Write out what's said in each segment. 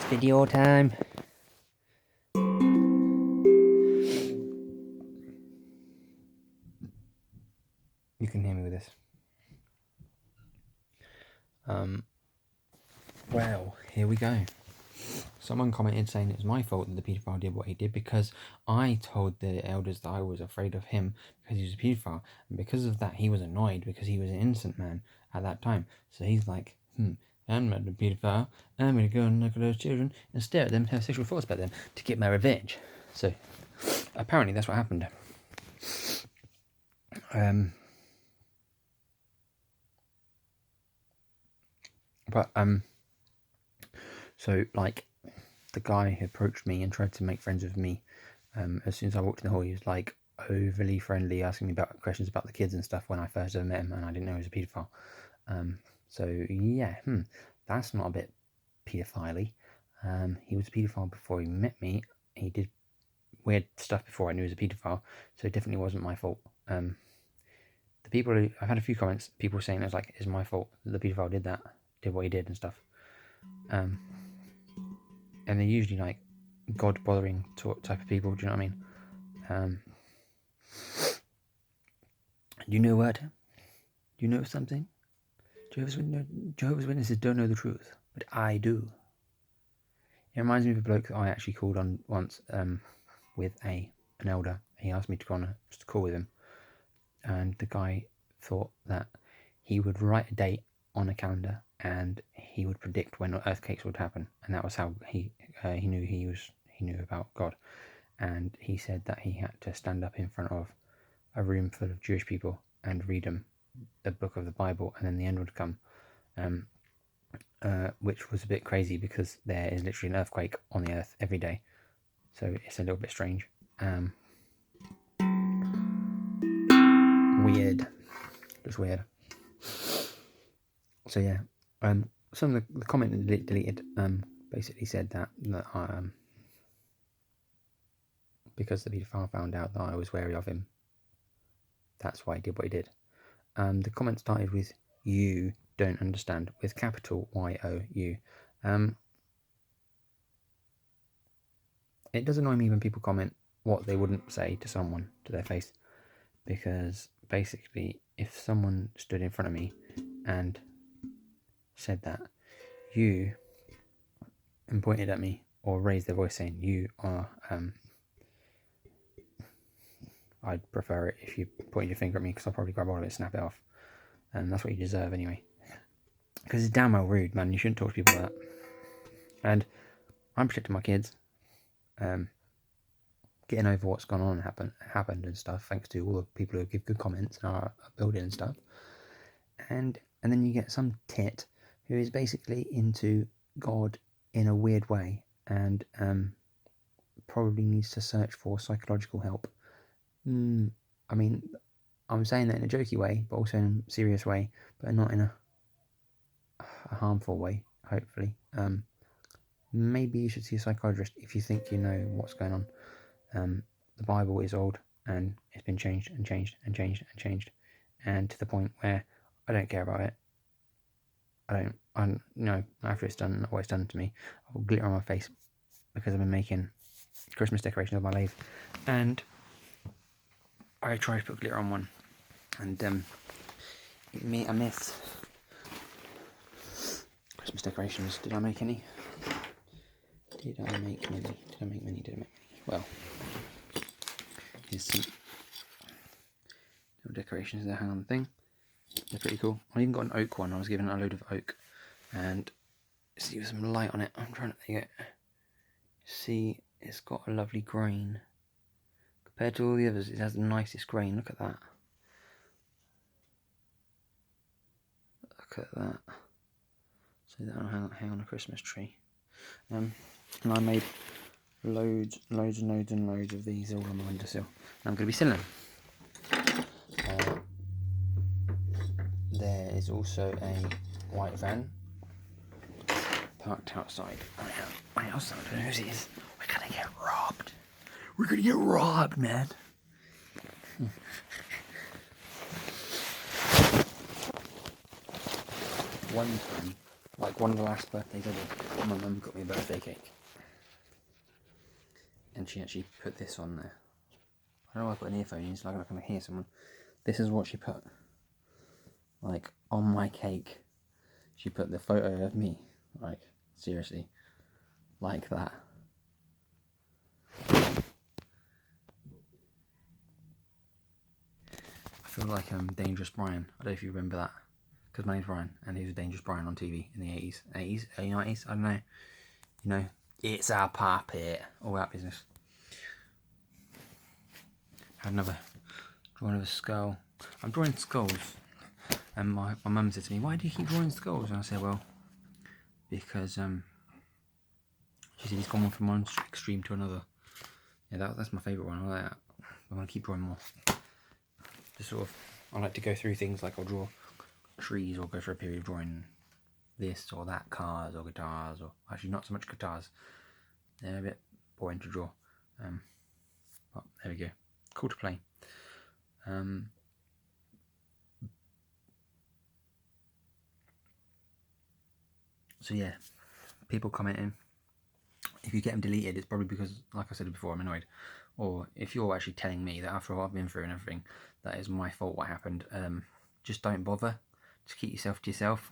Video time. You can hear me with this. Well, here we go. Someone commented saying it was my fault that the paedophile did what he did because I told the elders that I was afraid of him because he was a paedophile, and because of that he was annoyed because he was an innocent man at that time. So he's like, I'm not a paedophile, I'm going to go and look at those children and stare at them and have sexual thoughts about them to get my revenge. So apparently that's what happened. So, like, the guy who approached me and tried to make friends with me, as soon as I walked in the hall, he was, like, overly friendly, asking me about questions about the kids and stuff when I first ever met him, and I didn't know he was a paedophile. So, yeah, that's not a bit paedophile-y. He was a paedophile before he met me. He did weird stuff before I knew he was a paedophile, so it definitely wasn't my fault. The people I've had a few comments, people saying it was like, it's my fault that the paedophile did what he did and stuff. And they're usually like God bothering type of people. Do you know what I mean? Do you know what? Do you know something? Jehovah's Witnesses don't know the truth, but I do. It reminds me of a bloke that I actually called on once with an elder. He asked me to go on just a call with him, and the guy thought that he would write a date on a calendar and he would predict when earthquakes would happen, and that was how he knew about God. And he said that he had to stand up in front of a room full of Jewish people and read them the book of the Bible, and then the end would come, which was a bit crazy because there is literally an earthquake on the earth every day, so it's a little bit strange. Weird, just weird. So yeah, some of the comment that deleted basically said that because the paedophile found out that I was wary of him, that's why he did what he did. The comment started with "you don't understand" with capital Y-O-U. It does annoy me when people comment what they wouldn't say to someone to their face, because basically if someone stood in front of me and said that you and pointed at me or raised their voice saying you are I'd prefer it if you pointed your finger at me, because I'll probably grab all of it and snap it off, and that's what you deserve anyway, because it's damn well rude, man. You shouldn't talk to people like that. And I'm protecting my kids, getting over what's gone on and happened and stuff, thanks to all the people who give good comments and are building and stuff. And then you get some tit who is basically into God in a weird way, and probably needs to search for psychological help. I mean, I'm saying that in a jokey way, but also in a serious way, but not in a harmful way, hopefully. Maybe you should see a psychiatrist if you think you know what's going on. The Bible is old, and it's been changed and changed and changed and changed, and to the point where I don't care about it. After it's done, what it's done to me, I've got glitter on my face because I've been making Christmas decorations of my lathe, and I tried to put glitter on one, and I missed. Christmas decorations, did I make any? Did I make many? Well, here's some little decorations that hang on the thing. They're pretty cool. I even got an oak one. I was given a load of oak, and see with some light on it. I'm trying to get. See, it's got a lovely grain. Compared to all the others, it has the nicest grain. Look at that. Look at that. So that'll hang on a Christmas tree. And I made loads of these all on the windowsill. And I'm going to be selling them. There is also a white van parked outside my house. I don't know whose it is. We're going to get robbed. We're going to get robbed, man. One time, Like one of the last birthdays I did, my mum got me a birthday cake. And she actually put this on there. I don't know why I put an earphone in, so I can hear someone. This is what she put. Like, on my cake. She put the photo of me. Like, seriously. Like that. I feel like Dangerous Brian. I don't know if you remember that. Because my name's Brian, and he was Dangerous Brian on TV in the 80s. 80s? 90s? I don't know. You know, it's our puppet. All that business. Had another drawing of a skull. I'm drawing skulls. And my mum said to me, why do you keep drawing skulls? And I said, well, because she said he's gone from one extreme to another. Yeah, that's my favourite one. I like that. I want to keep drawing more. Just sort of, I like to go through things like I'll draw trees or go for a period of drawing this or that, cars or guitars, or actually not so much guitars. They're a bit boring to draw. But there we go. Cool to play. So yeah, people commenting. If you get them deleted, it's probably because, like I said before, I'm annoyed. Or if you're actually telling me that after all I've been through and everything, that is my fault what happened, just don't bother. Just keep yourself to yourself.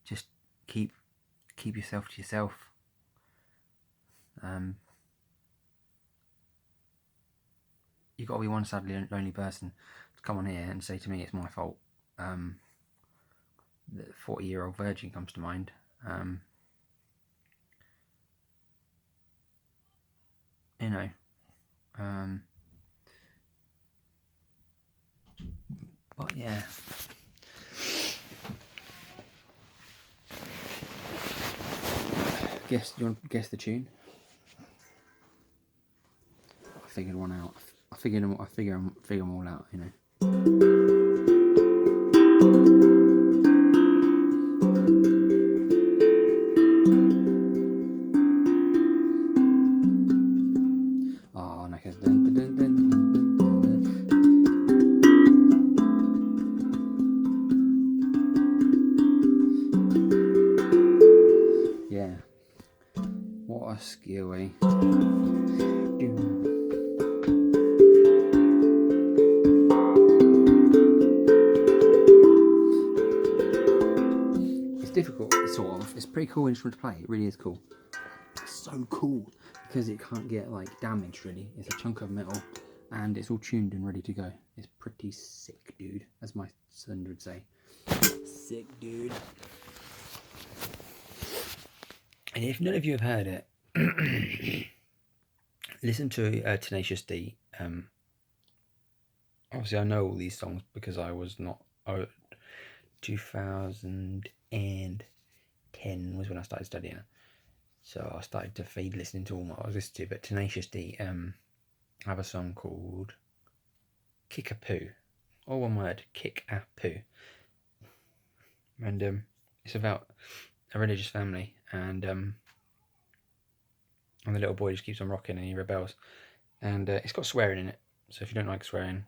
Just keep yourself to yourself. You've got to be one sadly lonely person to come on here and say to me it's my fault. The 40-year-old virgin comes to mind. You know, but yeah. Do you want to guess the tune? I figured one out. I figure them all out, you know. Oh, no, yeah. What a skill, eh? It's difficult, sort of. It's a pretty cool instrument to play. It really is cool. It's so cool because it can't get like damaged really. It's a chunk of metal and it's all tuned and ready to go. It's pretty sick, dude, as my son would say. Sick, dude. And if none of you have heard it, listen to Tenacious D. Obviously, I know all these songs because I was not. 2010 was when I started studying. So I started to feed listening to all what I was listening to. But Tenacious D have a song called Kick a Poo. All one word, Kick a Poo. And it's about a religious family and the little boy just keeps on rocking and he rebels. And it's got swearing in it. So if you don't like swearing,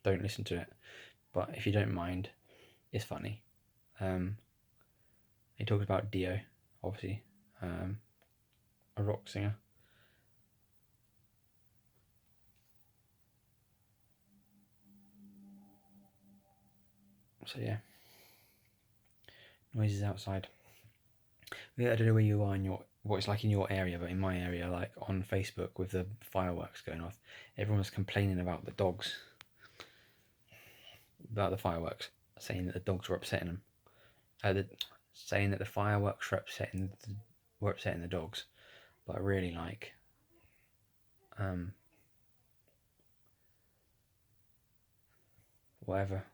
don't listen to it. But if you don't mind, it's funny. He talks about Dio, obviously, a rock singer. So yeah, noises outside. Yeah, I don't know where you are in what it's like in your area, but in my area, like on Facebook with the fireworks going off, everyone's complaining about the dogs, about the fireworks, saying that the dogs were upsetting them. Saying that the fireworks were upsetting the dogs, but really like whatever.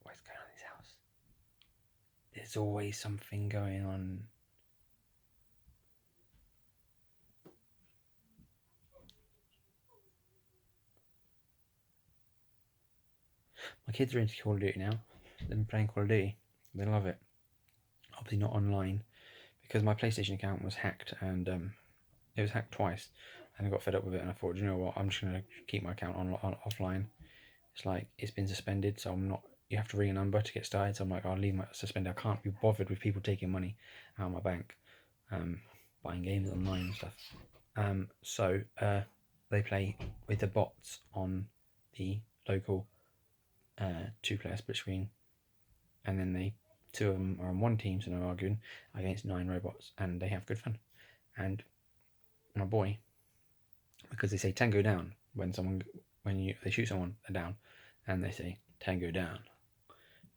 What's going on in this house? There's always something going on. My kids are into Call of Duty now. They've been playing Call of Duty. They love it. Obviously not online because my PlayStation account was hacked and it was hacked twice. and I got fed up with it, and I thought, you know what, I'm just going to keep my account on offline. It's like, it's been suspended, so I'm not, you have to ring a number to get started, so I'm like, I'll leave my suspended. I can't be bothered with people taking money out of my bank, buying games online and stuff. So they play with the bots on the local 2-player split screen, and then two of them are on one team, so they're arguing against 9 robots, and they have good fun. And my boy, because they say tango down when they shoot someone, they're down, and they say tango down.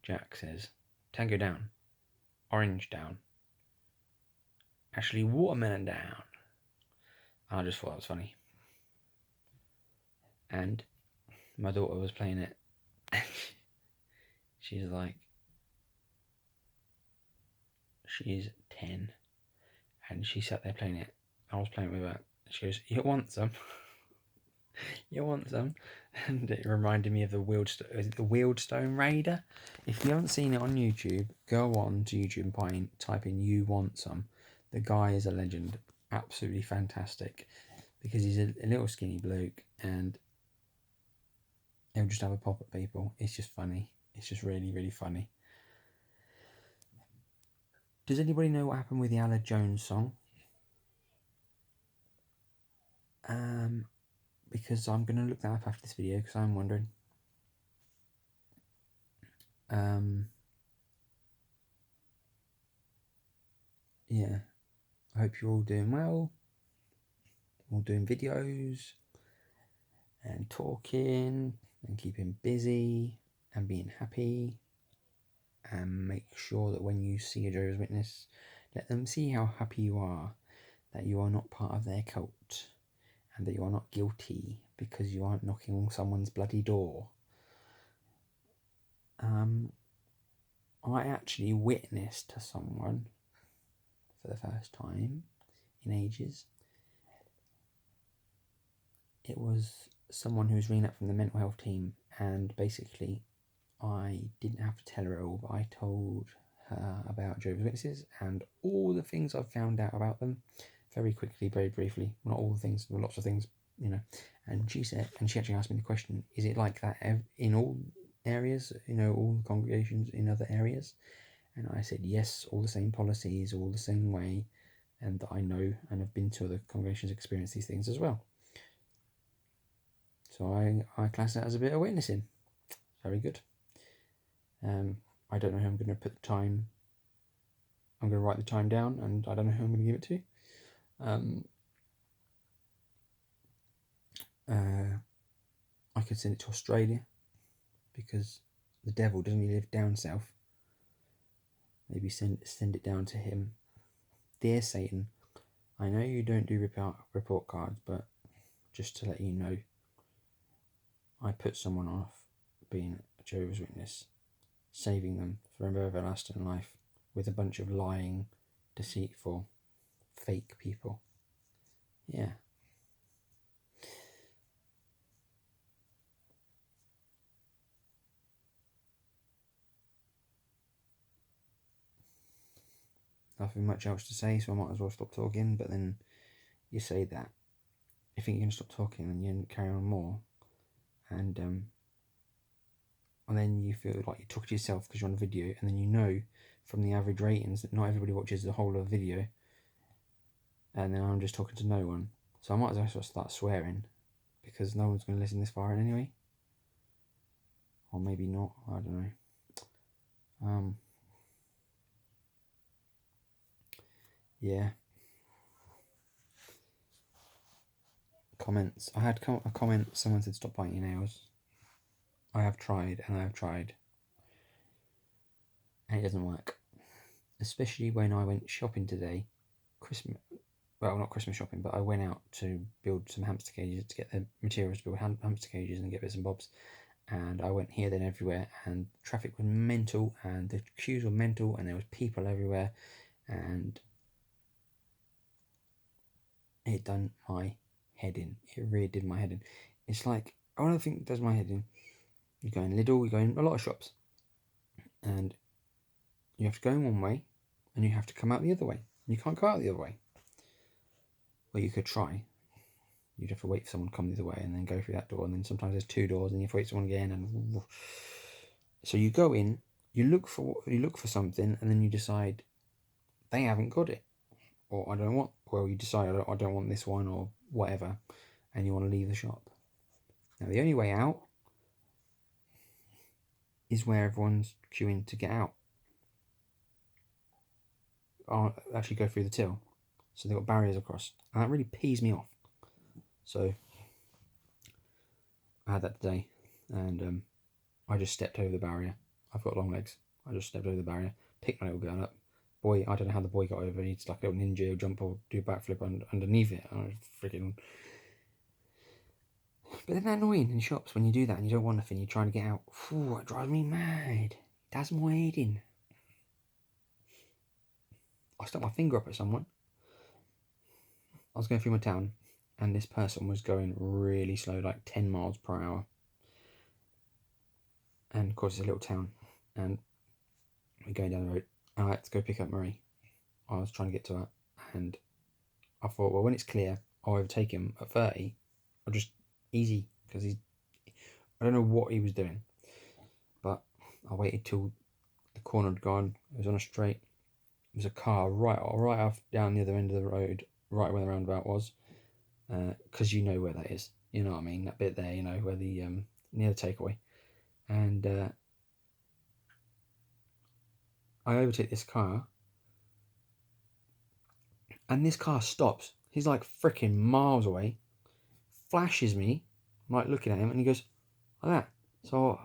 Jack says tango down, orange down, actually watermelon down. I just thought that was funny. And my daughter was playing it. She's 10, and she sat there playing it. I was playing with her. She goes, "You want some? You want some?" And it reminded me of the Wheelstone Raider. If you haven't seen it on YouTube, go on to YouTube and type in "You Want Some." The guy is a legend, absolutely fantastic, because he's a little skinny bloke, and he'll just have a pop at people. It's just funny. It's just really, really funny. Does anybody know what happened with the Ala Jones song? Because I'm going to look that up after this video, because I'm wondering. Yeah, I hope you're all doing well, all doing videos and talking and keeping busy and being happy, and make sure that when you see a Jehovah's Witness, let them see how happy you are, that you are not part of their cult, and that you are not guilty because you aren't knocking on someone's bloody door. I actually witnessed to someone for the first time in ages. It was someone who was ringing up from the mental health team, and basically I didn't have to tell her it all, but I told her about Jehovah's Witnesses and all the things I've found out about them very quickly, very briefly. Not all the things, but lots of things, you know. And she actually asked me the question, is it like that in all areas, all the congregations in other areas? And I said, yes, all the same policies, all the same way, and that I know and have been to other congregations, experienced these things as well. So I class that as a bit of witnessing. Very good. I don't know who I'm going to put the time. I'm going to write the time down, and I don't know who I'm going to give it to. I could send it to Australia, because the devil doesn't live down south. Maybe send it down to him. Dear Satan, I know you don't do report cards, but just to let you know, I put someone off being a Jehovah's Witness, saving them from everlasting life with a bunch of lying, deceitful, fake people. Yeah. Nothing much else to say, so I might as well stop talking. But then you say that, you think you're going to stop talking, and you carry on more, and then you feel like you talk to yourself because you're on a video, and then you know from the average ratings that not everybody watches the whole of the video, and then I'm just talking to no one. So I might as well start swearing, because no one's going to listen this far in anyway. Or maybe not, I don't know. Yeah. Comments. I had a comment, someone said stop biting your nails. I have tried, and it doesn't work. Especially when I went shopping today, not Christmas shopping, but I went out to build some hamster cages, to get the materials to build hamster cages and get bits and bobs. And I went here, then everywhere, and traffic was mental, and the queues were mental, and there was people everywhere, and it done my head in. It really did my head in. It's like, one other thing that does my head in, you go in Lidl, you go in a lot of shops, and you have to go in one way, and you have to come out the other way. You can't go out the other way. Well, you could try, You'd have to wait for someone to come the other way and then go through that door, and then sometimes there's 2 doors and you have to wait for someone again, and so you go in, you look for something, and then you decide they haven't got it, or I don't know what. Well, you decide I don't want this one or whatever, and you want to leave the shop. Now the only way out is where everyone's queuing to get out. I'll actually go through the till, so they've got barriers across, and that really pees me off. So I had that today, and I just stepped over the barrier. I've got long legs. I just stepped over the barrier, picked my little girl up. Boy, I don't know how the boy got over. He'd like a little ninja jump or do a backflip underneath it. I was freaking. But isn't that annoying in shops when you do that and you don't want nothing? You're trying to get out. Ooh, it drives me mad. It does my head in. I stuck my finger up at someone. I was going through my town, and this person was going really slow, like 10 miles per hour. And of course, it's a little town, and we're going down the road. And I had to go pick up Marie. I was trying to get to her, and I thought, well, when it's clear, I'll overtake him at 30. I'll just easy, because I don't know what he was doing, but I waited till the corner had gone. It was on a straight. There was a car right off down the other end of the road, right where the roundabout was, because you know where that is. You know what I mean? That bit there, you know, where the near the takeaway. And I overtake this car, and this car stops. He's like freaking miles away, flashes me. I'm like looking at him, and he goes like that. So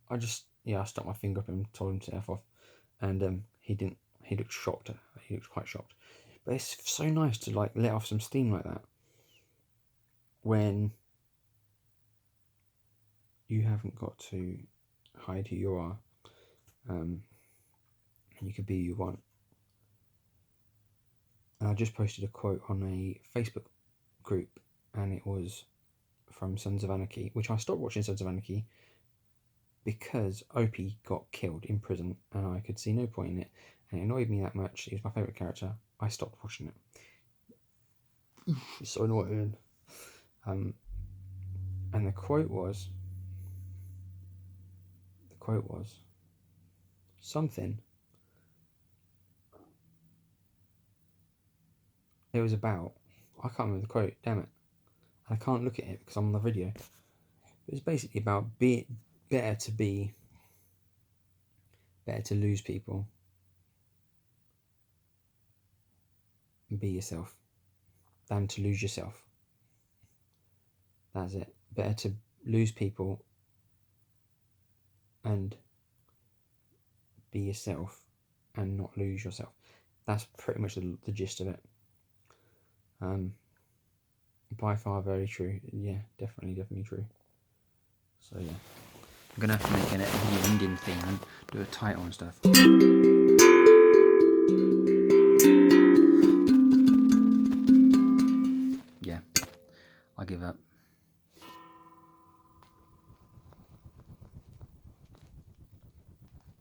I just I stuck my finger up and told him to F off, and he didn't. He looked shocked. He looked quite shocked. But it's so nice to like let off some steam like that when you haven't got to hide who you are, and you can be who you want. And I just posted a quote on a Facebook group, and it was from Sons of Anarchy, which I stopped watching Sons of Anarchy because Opie got killed in prison, and I could see no point in it, and it annoyed me that much. He was my favourite character. I stopped watching it. It's so annoying. And the quote was something. It was about, I can't remember the quote, damn it. I can't look at it because I'm on the video. It was basically about better to lose people and be yourself than to lose yourself. That's it. Better to lose people and be yourself and not lose yourself. That's pretty much the gist of it. By far very true. Yeah, definitely true. So yeah, I'm gonna have to make a video ending thing and do a title and stuff. Yeah, I give up.